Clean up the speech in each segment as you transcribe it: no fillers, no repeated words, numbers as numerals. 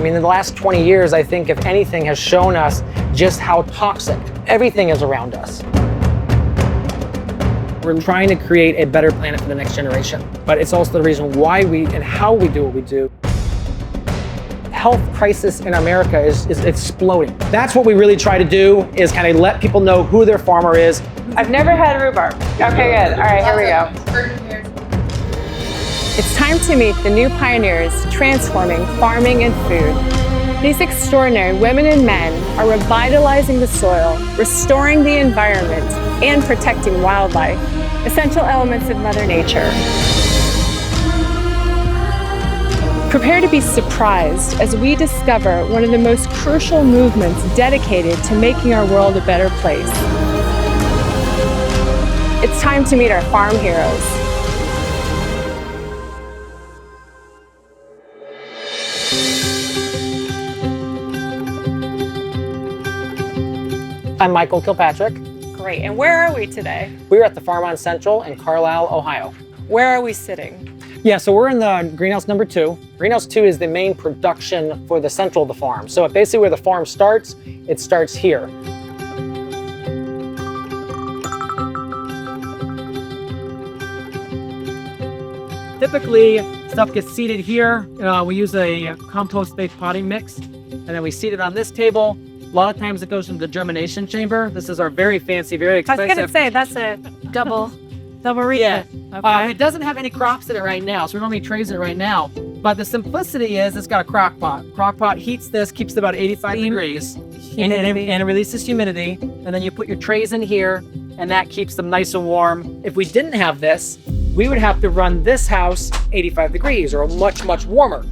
mean, in the last 20 years, I think if anything has shown us just how toxic everything is around us. We're trying to create a better planet for the next generation, but it's also the reason why we and how we do what we do. Health crisis in America is exploding. That's what we really try to do, is kind of let people know who their farmer is. I've never had rhubarb. Okay, good. All right, here we go. It's time to meet the new pioneers transforming farming and food. These extraordinary women and men are revitalizing the soil, restoring the environment, and protecting wildlife, essential elements of Mother Nature. Prepare to be surprised as we discover one of the most crucial movements dedicated to making our world a better place. It's time to meet our farm heroes. I'm Michael Kilpatrick. Great, and where are we today? We're at the Farm on Central in Carlisle, Ohio. Where are we sitting? Yeah, so we're in the greenhouse number 2. Greenhouse 2 is the main production for the central of the farm. So basically where the farm starts, it starts here. Typically, stuff gets seeded here. We use a compost-based potting mix, and then we seed it on this table. A lot of times it goes into the germination chamber. This is our very fancy, very expensive. I was gonna say, that's a double read. Yeah. Okay. It doesn't have any crops in it right now, so we don't need trays in it right now. But the simplicity is it's got a crock pot. Crock pot heats this, keeps it about 85 degrees, and it releases humidity. And then you put your trays in here, and that keeps them nice and warm. If we didn't have this, we would have to run this house 85 degrees or much, much warmer.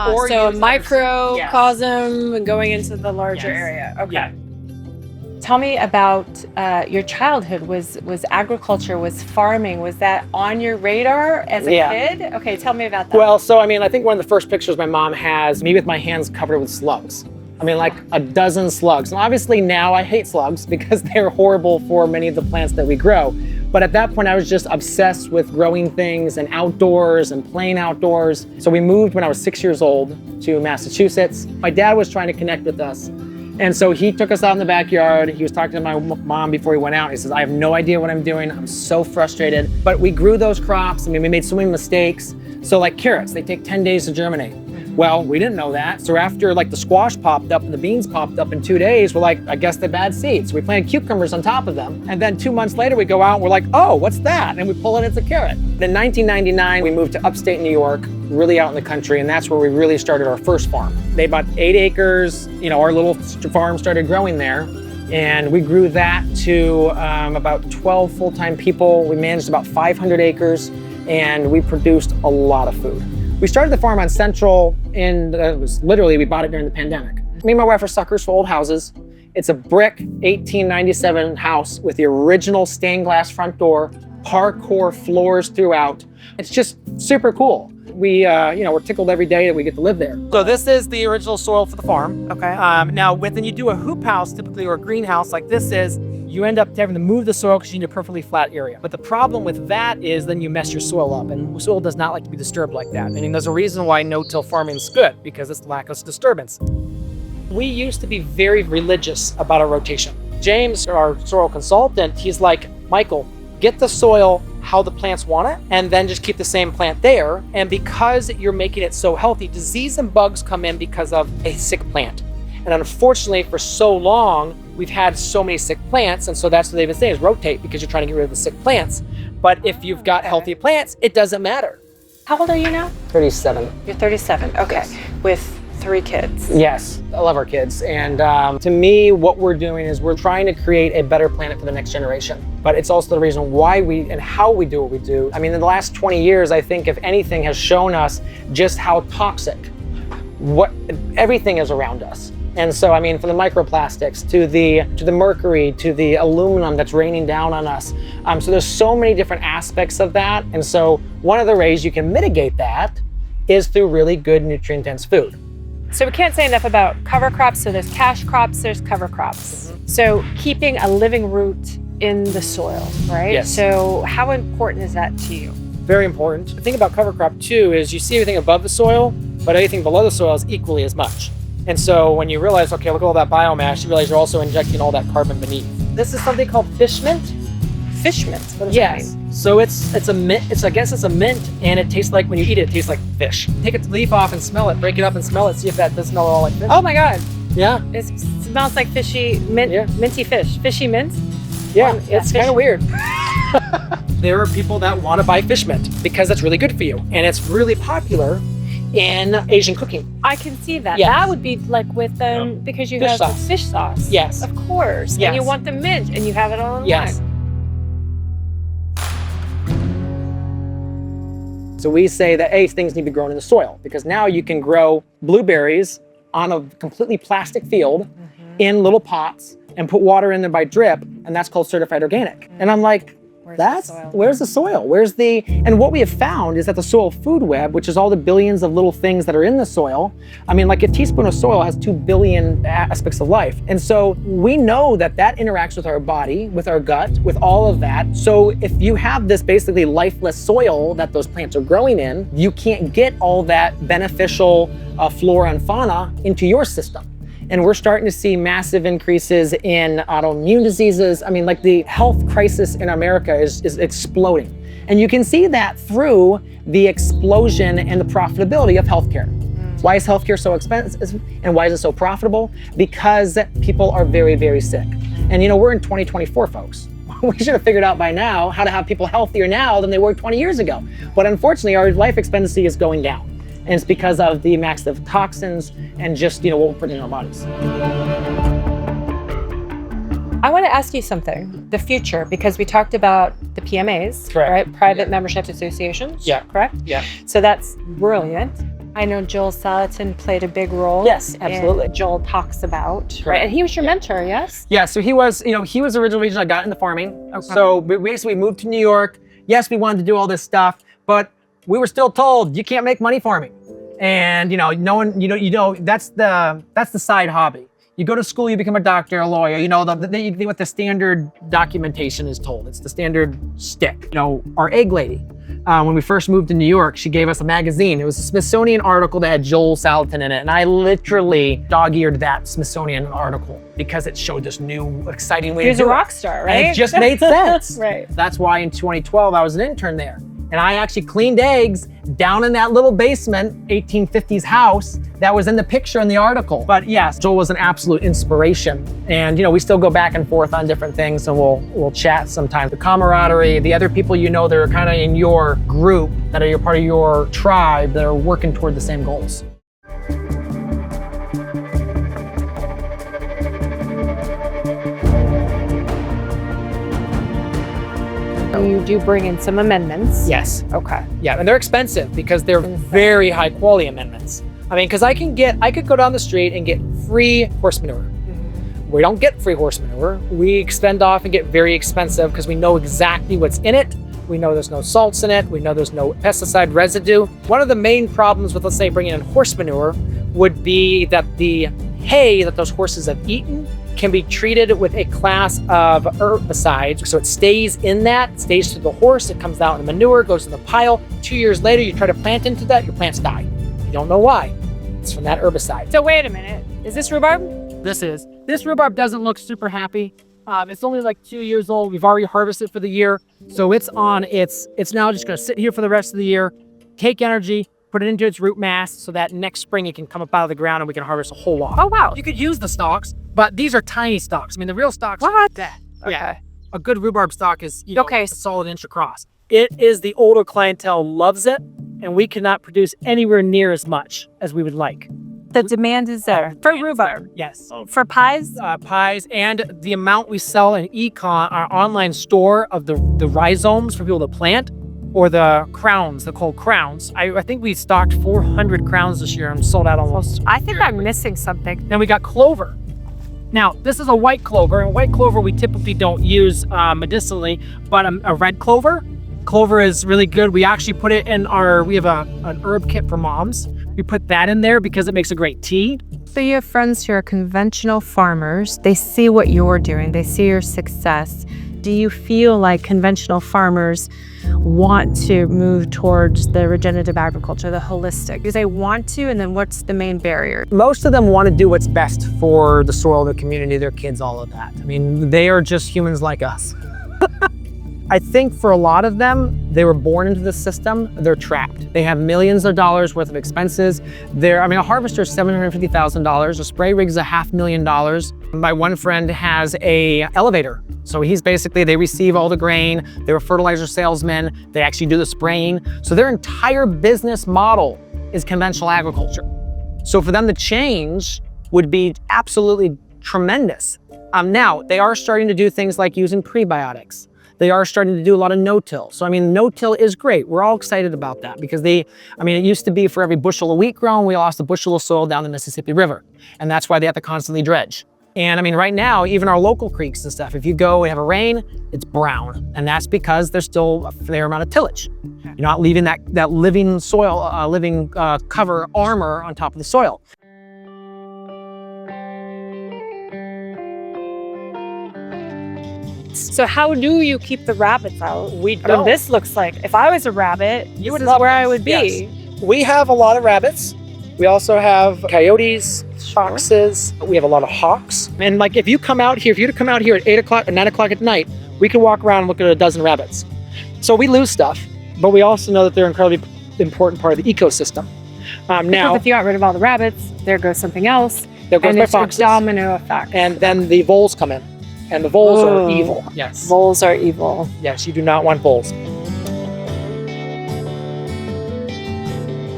Or so a use microcosm going into the larger Yes. area. Okay. Yeah. Tell me about your childhood. Was agriculture, was farming, was that on your radar as a kid? Okay, tell me about that. Well, so I mean, I think one of the first pictures my mom has, me with my hands covered with slugs. I mean, like a dozen slugs. And obviously now I hate slugs because they're horrible for many of the plants that we grow. But at that point, I was just obsessed with growing things and outdoors and playing outdoors. So we moved when I was 6 years old to Massachusetts. My dad was trying to connect with us. And so he took us out in the backyard. He was talking to my mom before he went out. He says, I have no idea what I'm doing. I'm so frustrated. But we grew those crops. I mean, we made so many mistakes. So like carrots, they take 10 days to germinate. Well, we didn't know that. So after like the squash popped up and the beans popped up in 2 days, we're like, I guess they're bad seeds. So we planted cucumbers on top of them. And then 2 months later, we go out and we're like, oh, what's that? And we pull it, it's a carrot. In 1999, we moved to upstate New York, really out in the country. And that's where we really started our first farm. They bought 8 acres. You know, our little farm started growing there. And we grew that to about 12 full-time people. We managed about 500 acres and we produced a lot of food. We started the Farm on Central we bought it during the pandemic. Me and my wife are suckers for old houses. It's a brick 1897 house with the original stained glass front door, parquet floors throughout. It's just super cool. We're tickled every day that we get to live there. So this is the original soil for the farm. Okay. Now, when you do a hoop house, typically, or a greenhouse like this is, you end up having to move the soil because you need a perfectly flat area. But the problem with that is then you mess your soil up, and soil does not like to be disturbed like that. I mean, there's a reason why no-till farming is good, because it's lack of disturbance. We used to be very religious about our rotation. James, our soil consultant, he's like, Michael, get the soil how the plants want it, and then just keep the same plant there. And because you're making it so healthy, disease and bugs come in because of a sick plant. And unfortunately, for so long, we've had so many sick plants, and so that's what they've been saying is rotate, because you're trying to get rid of the sick plants. But if you've got healthy plants, it doesn't matter. How old are you now? 37. You're 37, okay. Yes. With 3 kids. Yes, I love our kids. And to me, what we're doing is we're trying to create a better planet for the next generation. But it's also the reason why we and how we do what we do. I mean, in the last 20 years, I think if anything has shown us just how toxic everything is around us. And so, I mean, from the microplastics to the mercury, to the aluminum that's raining down on us. So there's so many different aspects of that. And so one of the ways you can mitigate that is through really good nutrient-dense food. So we can't say enough about cover crops. So there's cash crops, there's cover crops. So keeping a living root in the soil, right? Yes. So how important is that to you? Very important. The thing about cover crop too is you see everything above the soil, but everything below the soil is equally as much. And so when you realize, okay, look at all that biomass, you realize you're also injecting all that carbon beneath. This is something called fish mint. Fish mint. What does that mean? So it's a mint. I guess it's a mint, and it tastes like, when you eat it, it tastes like fish. Take its leaf off and smell it. Break it up and smell it. See if that does smell at all like fish. Oh my God. Yeah. It smells like fishy mint, minty fish. Fishy mint. Yeah, it's kind of weird. There are people that want to buy fish mint because it's really good for you, and it's really popular in Asian cooking. I can see that. Yes. That would be like with because you Fish have sauce. the fish sauce. Yes. Of course. Yes. And you want the mint, and you have it all in Yes. one. So we say that things need to be grown in the soil, because now you can grow blueberries on a completely plastic field in little pots and put water in there by drip, and that's called certified organic. And I'm like, where's the soil? And what we have found is that the soil food web, which is all the billions of little things that are in the soil, I mean, like a teaspoon of soil has 2 billion aspects of life. And so we know that interacts with our body, with our gut, with all of that. So if you have this basically lifeless soil that those plants are growing in, you can't get all that beneficial flora and fauna into your system. And we're starting to see massive increases in autoimmune diseases. I mean, like, the health crisis in America is exploding. And you can see that through the explosion and the profitability of healthcare. Why is healthcare so expensive and why is it so profitable? Because people are very, very sick. And we're in 2024, folks. We should have figured out by now how to have people healthier now than they were 20 years ago. But unfortunately, our life expectancy is going down. And it's because of the massive toxins and just, what we're putting in our bodies. I want to ask you something. The future, because we talked about the PMAs, Correct. right? Private membership associations. Yeah. Correct? Yeah. So that's brilliant. I know Joel Salatin played a big role. Yes, absolutely. In Joel Talks About, Correct. right? And he was your mentor, yes? Yeah, so he was the original reason I got into farming. Okay. So we basically moved to New York. Yes, we wanted to do all this stuff, but we were still told you can't make money farming. And no one, that's the side hobby. You go to school, you become a doctor, a lawyer, what the standard documentation is told. It's the standard stick. Our egg lady, when we first moved to New York, she gave us a magazine. It was a Smithsonian article that had Joel Salatin in it. And I literally dog-eared that Smithsonian article because it showed this new, exciting way to do it. He was a rock star, right? And it just made sense. Right. That's why in 2012, I was an intern there. And I actually cleaned eggs down in that little basement, 1850s house that was in the picture in the article. But yes, Joel was an absolute inspiration. And we still go back and forth on different things, and we'll chat sometimes. The camaraderie, the other people that are kind of in your group, that are part of your tribe, that are working toward the same goals. You do bring in some amendments. Yes. Okay. Yeah, and they're expensive because they're very high quality amendments. I mean, because I could go down the street and get free horse manure. We don't get free horse manure. We expend off and get very expensive because we know exactly what's in it. We know there's no salts in it. We know there's no pesticide residue. One of the main problems with, let's say, bringing in horse manure would be that the hay that those horses have eaten can be treated with a class of herbicides. So it stays in that, stays to the horse, it comes out in manure, goes in the pile. 2 years later, you try to plant into that, your plants die. You don't know why. It's from that herbicide. So wait a minute. Is this rhubarb? This rhubarb doesn't look super happy. It's only like 2 years old. We've already harvested for the year. So it's now just gonna sit here for the rest of the year, take energy, put it into its root mass so that next spring it can come up out of the ground and we can harvest a whole lot. Oh, wow. You could use the stalks, but these are tiny stalks. I mean, the real stalks are What? that. Okay. Yeah. A good rhubarb stalk is Okay. a solid inch across. It is the older clientele loves it, and we cannot produce anywhere near as much as we would like. The demand is there for rhubarb. Yes. For pies? Pies, and the amount we sell in Econ, our online store, of the rhizomes for people to plant, or the crowns, the cold crowns. I think we stocked 400 crowns this year and sold out almost. I think I'm missing something. Then we got clover. Now, this is a white clover, and white clover we typically don't use medicinally, but a red clover. Clover is really good. We actually put it in we have an herb kit for moms. We put that in there because it makes a great tea. So you have friends who are conventional farmers. They see what you're doing. They see your success. Do you feel like conventional farmers want to move towards the regenerative agriculture, the holistic? Do they want to, and then what's the main barrier? Most of them want to do what's best for the soil, the community, their kids, all of that. I mean, they are just humans like us. I think for a lot of them, they were born into the system, they're trapped. They have millions of dollars worth of expenses. A harvester is $750,000, a spray rig is $500,000. My one friend has a elevator. So they receive all the grain, they're a fertilizer salesman, they actually do the spraying. So their entire business model is conventional agriculture. So for them to change would be absolutely tremendous. Now, they are starting to do things like using prebiotics. They are starting to do a lot of no-till. So no-till is great. We're all excited about that because it used to be for every bushel of wheat grown, we lost a bushel of soil down the Mississippi River. And that's why they have to constantly dredge. And right now, even our local creeks and stuff, if you go and have a rain, it's brown. And that's because there's still a fair amount of tillage. You're not leaving that living soil, cover armor on top of the soil. So how do you keep the rabbits out? We don't. This looks like, if I was a rabbit, this is where I would be. Yes. We have a lot of rabbits. We also have coyotes, foxes. We have a lot of hawks. And if you come out here, at 8 o'clock or 9 o'clock at night, we can walk around and look at a dozen rabbits. So we lose stuff, but we also know that they're an incredibly important part of the ecosystem. Now, if you got rid of all the rabbits, there goes something else. There goes and my it's foxes. a domino effect. And then the voles come in. And the voles are evil. Yes. Voles are evil. Yes, you do not want voles.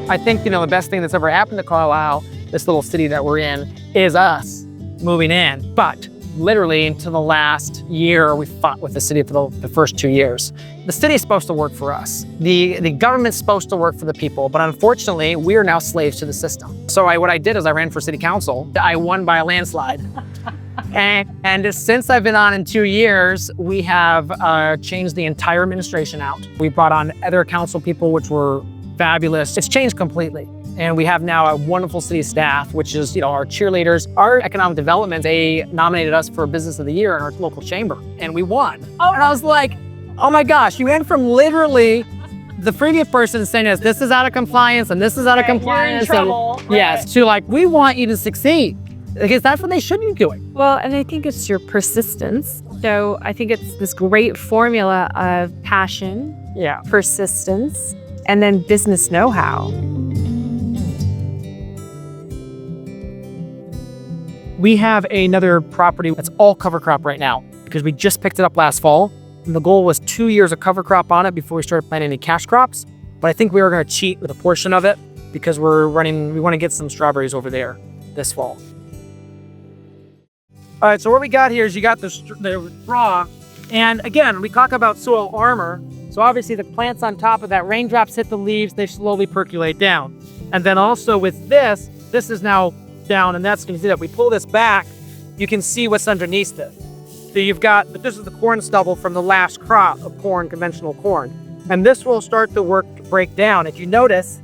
I think, the best thing that's ever happened to Carlisle, this little city that we're in, is us moving in. But literally into the last year, we fought with the city for the first 2 years. The city is supposed to work for us. The government's supposed to work for the people, but unfortunately, we are now slaves to the system. So what I did is I ran for city council. I won by a landslide. And since I've been on in 2 years, we have changed the entire administration out. We brought on other council people, which were fabulous. It's changed completely. And we have now a wonderful city staff, which is, our cheerleaders. Our economic development, they nominated us for Business of the Year in our local chamber, and we won. Oh, and I was like, oh my gosh, you went from literally the previous person saying this is out of compliance and this is out of compliance. You're in trouble. Yes, to we want you to succeed. Because that's what they should be doing. Well, and I think it's your persistence. So I think it's this great formula of passion, persistence, and then business know-how. We have another property that's all cover crop right now because we just picked it up last fall. And the goal was 2 years of cover crop on it before we started planting any cash crops. But I think we were going to cheat with a portion of it because we want to get some strawberries over there this fall. All right, so what we got here is you got the straw. And again, we talk about soil armor. So obviously the plants on top of that, raindrops hit the leaves, they slowly percolate down. And then also with this is now down, and that's, you can see that we pull this back, you can see what's underneath this. So this is the corn stubble from the last crop of corn, conventional corn. And this will start to break down. If you notice,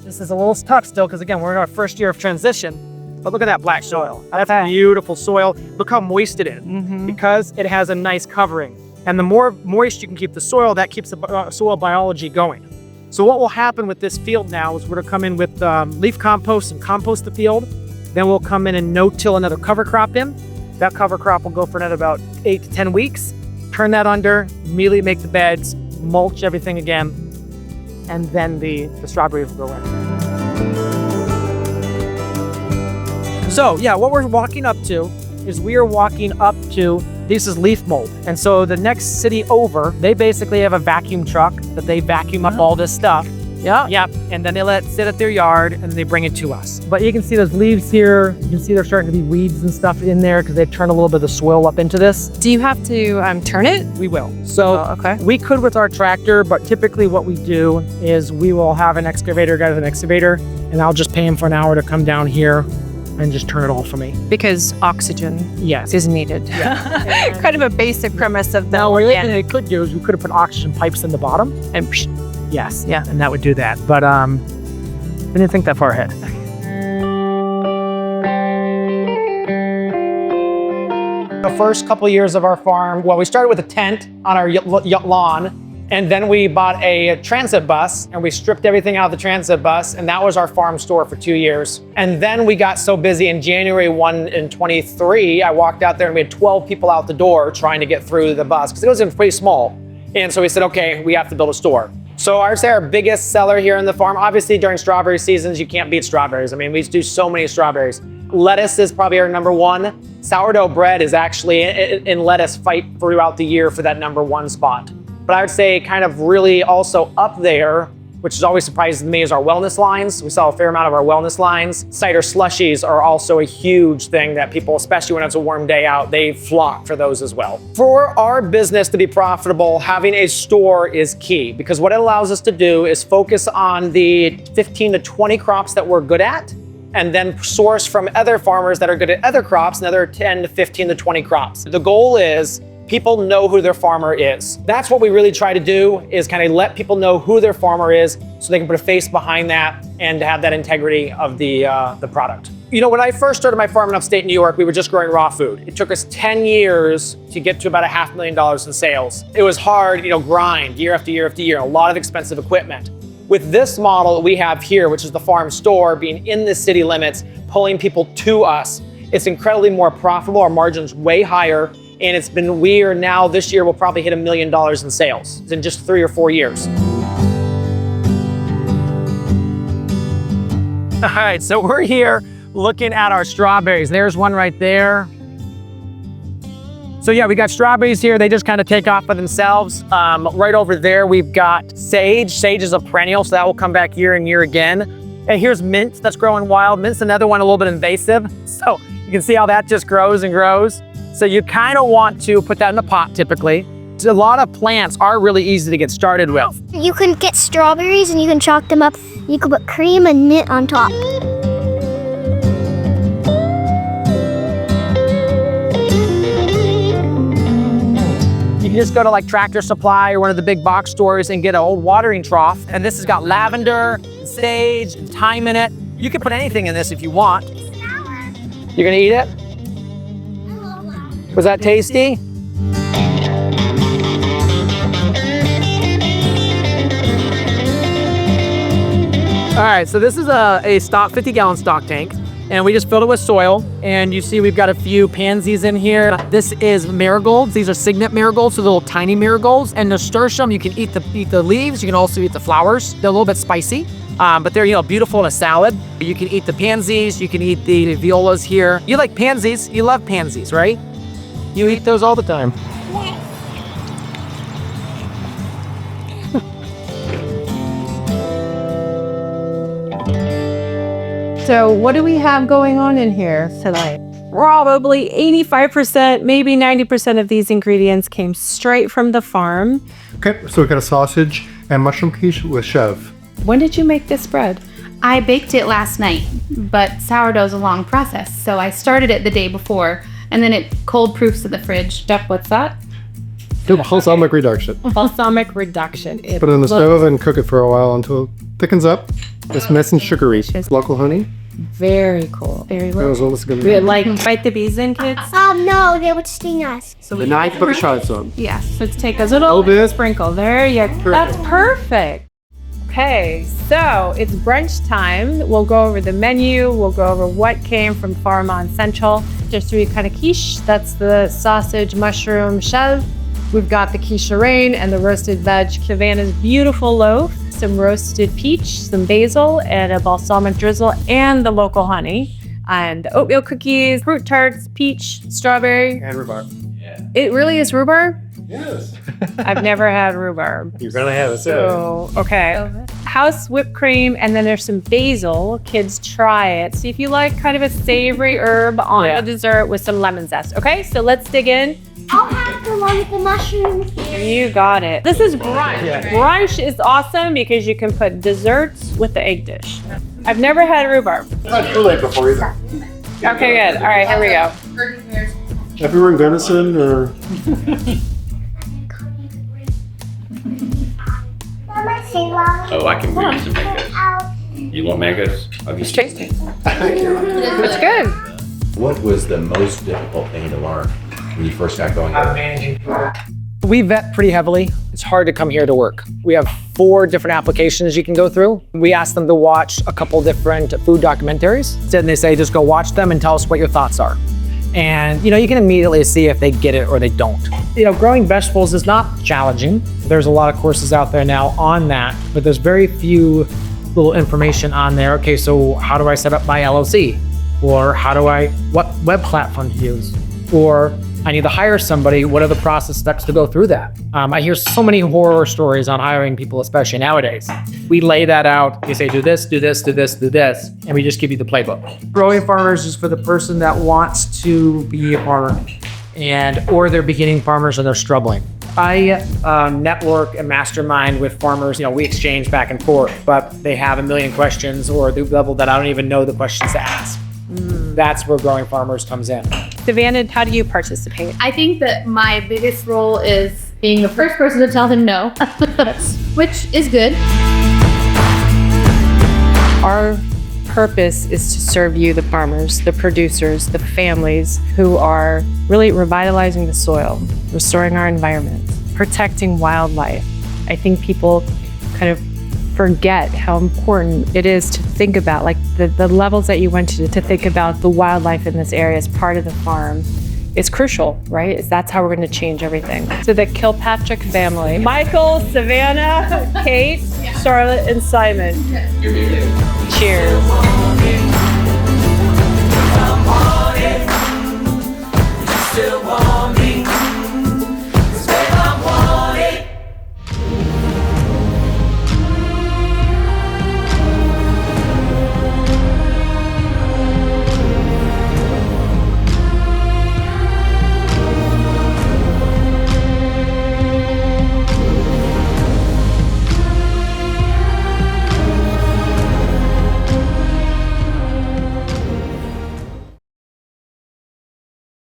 this is a little tough still, because again, we're in our first year of transition. But look at that black soil. That's beautiful soil. Look how moist it is, because it has a nice covering. And the more moist you can keep the soil, that keeps the soil biology going. So what will happen with this field now is we're gonna come in with leaf compost and compost the field. Then we'll come in and no-till another cover crop in. That cover crop will go for another about 8 to 10 weeks. Turn that under, immediately make the beds, mulch everything again, and then the strawberries will go in. So yeah, what we're walking up to is this is leaf mold. And so the next city over, they basically have a vacuum truck that they vacuum up all this stuff. Yeah. And then they let it sit at their yard and they bring it to us. But you can see those leaves here. You can see there's starting to be weeds and stuff in there because they've turned a little bit of the soil up into this. Do you have to turn it? We will. So we could with our tractor, but typically what we do is we will have an excavator, guy with an excavator, and I'll just pay him for an hour to come down here and just turn it all for me. Because oxygen is needed. Yeah. Kind of a basic premise of the Now, what they could do is we could have put oxygen pipes in the bottom. And yes, and that would do that. But I didn't think that far ahead. The first couple years of our farm, well, we started with a tent on our lawn, and then we bought a transit bus and we stripped everything out of the transit bus, and that was our farm store for 2 years. And then we got so busy in January 1 in 23, I walked out there and we had 12 people out the door trying to get through the bus because it was pretty small. And so we said, okay, we have to build a store. So I'd say our biggest seller here in the farm, obviously during strawberry seasons, you can't beat strawberries. I mean, we do so many strawberries. Lettuce is probably our #1. Sourdough bread is actually in lettuce fight throughout the year for that #1 spot. But I would say kind of really also up there, which is always surprises me, is our wellness lines. We sell a fair amount of our wellness lines. Cider slushies are also a huge thing that people, especially when it's a warm day out, they flock for those as well. For our business to be profitable, having a store is key because what it allows us to do is focus on the 15 to 20 crops that we're good at and then source from other farmers that are good at other crops, another 10 to 15 to 20 crops. The goal is people know who their farmer is. That's what we really try to do, is kind of let people know who their farmer is so they can put a face behind that and have that integrity of the product. You know, when I first started my farm in upstate New York, we were just growing raw food. It took us 10 years to get to about $500,000 in sales. It was hard, grind year after year after year, a lot of expensive equipment. With this model that we have here, which is the farm store, being in the city limits, pulling people to us, it's incredibly more profitable. Our margin's way higher. And it's been weird now, this year we'll probably hit $1 million in sales in just 3 or 4 years. All right, so we're here looking at our strawberries. There's one right there. So yeah, we got strawberries here. They just kind of take off by themselves. Right over there, we've got sage. Sage is a perennial, so that will come back year and year again. And here's mint that's growing wild. Mint's another one a little bit invasive. So you can see how that just grows and grows. So you kind of want to put that in a pot typically. A lot of plants are really easy to get started with. You can get strawberries and you can chalk them up. You can put cream and mint on top. You can just go to like Tractor Supply or one of the big box stores and get an old watering trough. And this has got lavender, sage, and thyme in it. You can put anything in this if you want. You're gonna eat it? Was that tasty? All right, so this is a 50-gallon stock tank, and we just filled it with soil. And you see we've got a few pansies in here. This is marigolds. These are signet marigolds, so little tiny marigolds. And nasturtium, you can eat the leaves. You can also eat the flowers. They're a little bit spicy, but they're beautiful in a salad. You can eat the pansies. You can eat the violas here. You like pansies? You love pansies, right? You eat those all the time. So what do we have going on in here tonight? Probably 85%, maybe 90% of these ingredients came straight from the farm. Okay, so we got a sausage and mushroom quiche with chev. When did you make this bread? I baked it last night, but sourdough's a long process, so I started it the day before, and then it cold proofs to the fridge. Jeff, what's that? Balsamic reduction. Balsamic reduction. Put it in the stove and cook it for a while until it thickens up. It's nice and sugary. Local honey. Very cool. Very That was cool. all this good. Bite the bees in, kids? No, they would sting us. So The knife put shots on. Yes, let's take a little bit. sprinkle. There you go. That's perfect. Okay, so it's brunch time. We'll go over the menu. We'll go over what came from Farm on Central. Just 3 kind of quiche. That's the sausage, mushroom, chev. We've got the quiche Lorraine and the roasted veg Savannah's beautiful loaf, some roasted peach, some basil, and a balsamic drizzle, and the local honey, and oatmeal cookies, fruit tarts, peach, strawberry. And rhubarb. It really is rhubarb? Yes. I've never had rhubarb. You're gonna have it. So, okay. House whipped cream, and then there's some basil. Kids, try it. See if you like kind of a savory herb on a dessert with some lemon zest. Okay, so let's dig in. I'll have the one with the mushrooms. You got it. This is brunch. Yeah. Brunch is awesome because you can put desserts with the egg dish. I've never had rhubarb. Not too late before either. Okay, good. All right, here we go. Have you run venison or? Oh, I can bring you some mangoes. You want mangoes? I'll get you. Tasty. It's good. What was the most difficult thing to learn? when you first got going? We vet pretty heavily. It's hard to come here to work. We have 4 different applications you can go through. We ask them to watch a couple different food documentaries. Then they say, just go watch them and tell us what your thoughts are. And you can immediately see if they get it or they don't. Growing vegetables is not challenging. There's a lot of courses out there now on that, but there's very few little information on there. Okay, so how do I set up my LLC? Or what web platform to use? Or I need to hire somebody. What are the process steps to go through that? I hear so many horror stories on hiring people, especially nowadays. We lay that out. We say, do this, do this, do this, do this, and we just give you the playbook. Growing Farmers is for the person that wants to be a farmer or they're beginning farmers and they're struggling. I network and mastermind with farmers. We exchange back and forth, but they have a million questions or the level that I don't even know the questions to ask. That's where Growing Farmers comes in. Savannah, how do you participate? I think that my biggest role is being the first person to tell them no, which is good. Our purpose is to serve you, the farmers, the producers, the families who are really revitalizing the soil, restoring our environment, protecting wildlife. I think people kind of forget how important it is to think about, like the levels that you went to think about the wildlife in this area as part of the farm. It's crucial, right? That's how we're going to change everything. So the Kilpatrick family, Michael, Savannah, Kate, Charlotte, and Simon. Cheers.